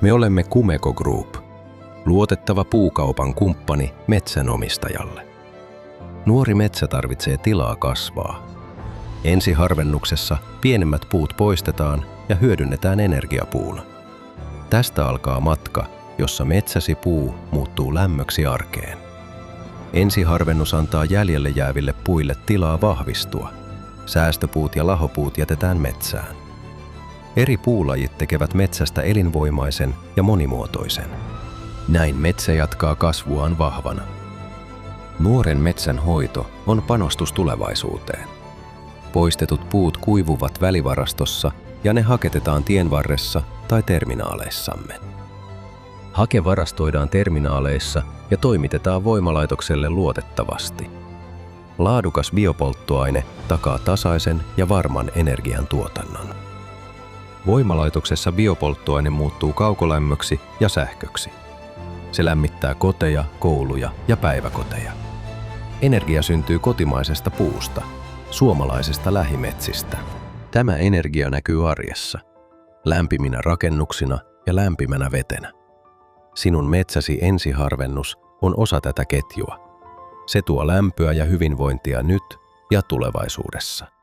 Me olemme Kumeko Group, luotettava puukaupan kumppani metsänomistajalle. Nuori metsä tarvitsee tilaa kasvaa. Ensiharvennuksessa pienemmät puut poistetaan ja hyödynnetään energiapuuna. Tästä alkaa matka, jossa metsäsi puu muuttuu lämmöksi arkeen. Ensiharvennus antaa jäljelle jääville puille tilaa vahvistua. Säästöpuut ja lahopuut jätetään metsään. Eri puulajit tekevät metsästä elinvoimaisen ja monimuotoisen. Näin metsä jatkaa kasvuaan vahvana. Nuoren metsän hoito on panostus tulevaisuuteen. Poistetut puut kuivuvat välivarastossa ja ne haketetaan tienvarressa tai terminaaleissamme. Hake varastoidaan terminaaleissa ja toimitetaan voimalaitokselle luotettavasti. Laadukas biopolttoaine takaa tasaisen ja varman energiantuotannon. Voimalaitoksessa biopolttoaine muuttuu kaukolämmöksi ja sähköksi. Se lämmittää koteja, kouluja ja päiväkoteja. Energia syntyy kotimaisesta puusta, suomalaisista lähimetsistä. Tämä energia näkyy arjessa, lämpiminä rakennuksina ja lämpimänä vetenä. Sinun metsäsi ensiharvennus on osa tätä ketjua. Se tuo lämpöä ja hyvinvointia nyt ja tulevaisuudessa.